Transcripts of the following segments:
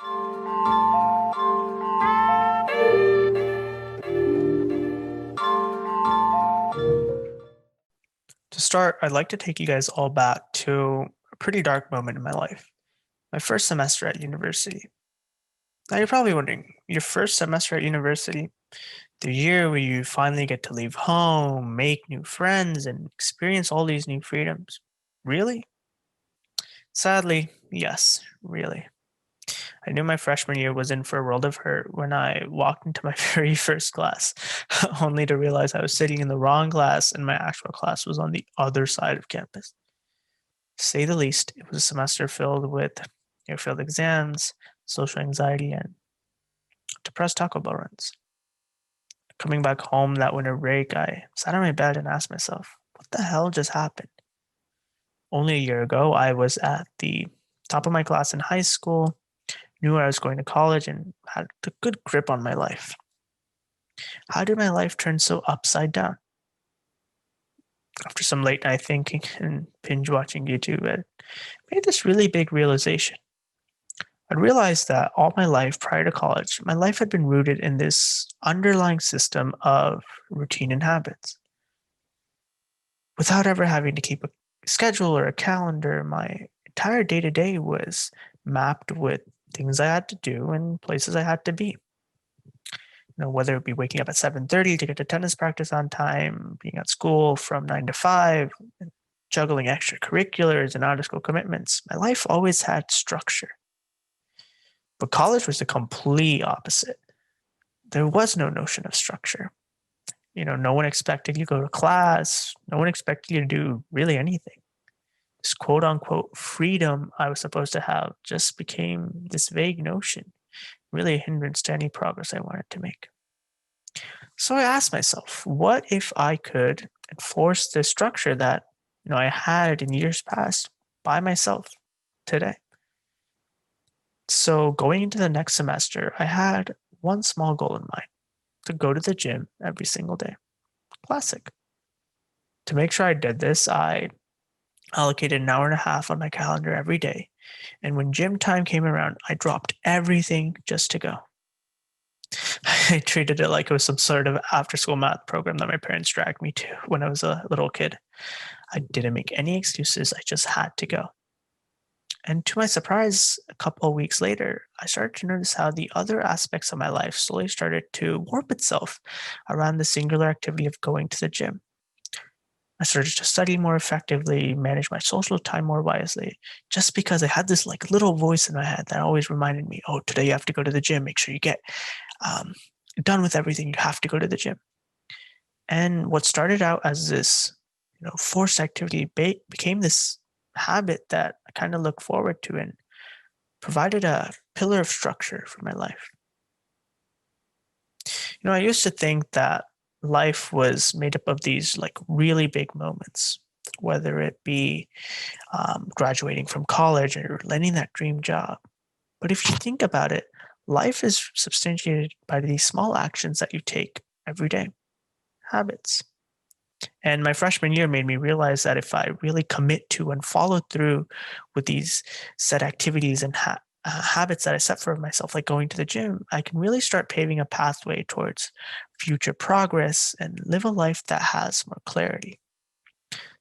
To start, I'd like to take you guys all back to a pretty dark moment in my life, my first semester at university. Now, you're probably wondering, your first semester at university, the year where you finally get to leave home, make new friends, and experience all these new freedoms. Really? Sadly, yes, really. I knew my freshman year was in for a world of hurt when I walked into my very first class, only to realize I was sitting in the wrong class and my actual class was on the other side of campus. To say the least, it was a semester filled with failed exams, social anxiety, and depressed Taco Bell runs. Coming back home that winter break, I sat on my bed and asked myself, what the hell just happened? Only a year ago, I was at the top of my class in high school, knew I was going to college, and had a good grip on my life. How did my life turn so upside down? After some late night thinking and binge watching YouTube, I made this really big realization. I realized that all my life prior to college, my life had been rooted in this underlying system of routine and habits. Without ever having to keep a schedule or a calendar, my entire day to day was mapped with things I had to do and places I had to be. Whether it be waking up at 7:30 to get to tennis practice on time, being at school from 9 to 5, juggling extracurriculars and out of school commitments, my life always had structure. But college was the complete opposite. There was no notion of structure. No one expected you to go to class. No one expected you to do really anything. This quote unquote freedom I was supposed to have just became this vague notion, really a hindrance to any progress I wanted to make. So I asked myself, what if I could enforce the structure that I had in years past by myself today? So going into the next semester, I had one small goal in mind: to go to the gym every single day. Classic. To make sure I did this, I allocated an hour and a half on my calendar every day. And when gym time came around, I dropped everything just to go. I treated it like it was some sort of after school math program that my parents dragged me to when I was a little kid. I didn't make any excuses, I just had to go. And to my surprise, a couple of weeks later, I started to notice how the other aspects of my life slowly started to warp itself around the singular activity of going to the gym. I started to study more effectively, manage my social time more wisely, just because I had this like little voice in my head that always reminded me, oh, today you have to go to the gym. Make sure you get um, done with everything. You have to go to the gym. And what started out as this, forced activity became this habit that I kind of look forward to and provided a pillar of structure for my life. I used to think that life was made up of these like really big moments, whether it be graduating from college or landing that dream job. But if you think about it, life is substantiated by these small actions that you take every day, habits. And my freshman year made me realize that if I really commit to and follow through with these set activities and habits that I set for myself, like going to the gym, I can really start paving a pathway towards future progress and live a life that has more clarity.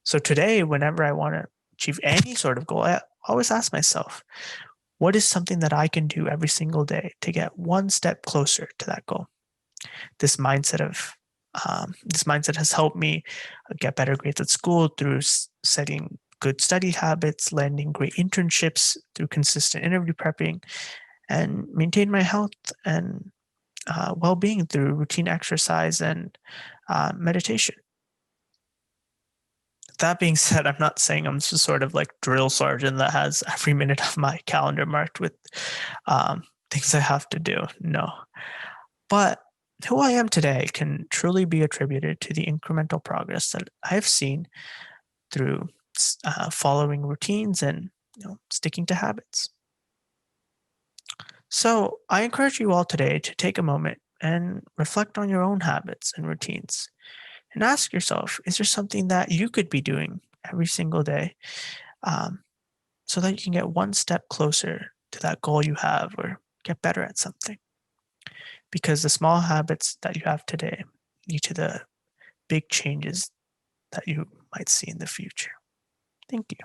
So today, whenever I want to achieve any sort of goal, I always ask myself, what is something that I can do every single day to get one step closer to that goal? This mindset of this mindset has helped me get better grades at school through setting good study habits, landing great internships through consistent interview prepping, and maintain my health and well-being through routine exercise and meditation. That being said, I'm not saying I'm just sort of like drill sergeant that has every minute of my calendar marked with things I have to do. No, but who I am today can truly be attributed to the incremental progress that I've seen through following routines and sticking to habits. So I encourage you all today to take a moment and reflect on your own habits and routines and ask yourself, is there something that you could be doing every single day um, so that you can get one step closer to that goal you have or get better at something, because the small habits that you have today lead to the big changes that you might see in the future. Thank you.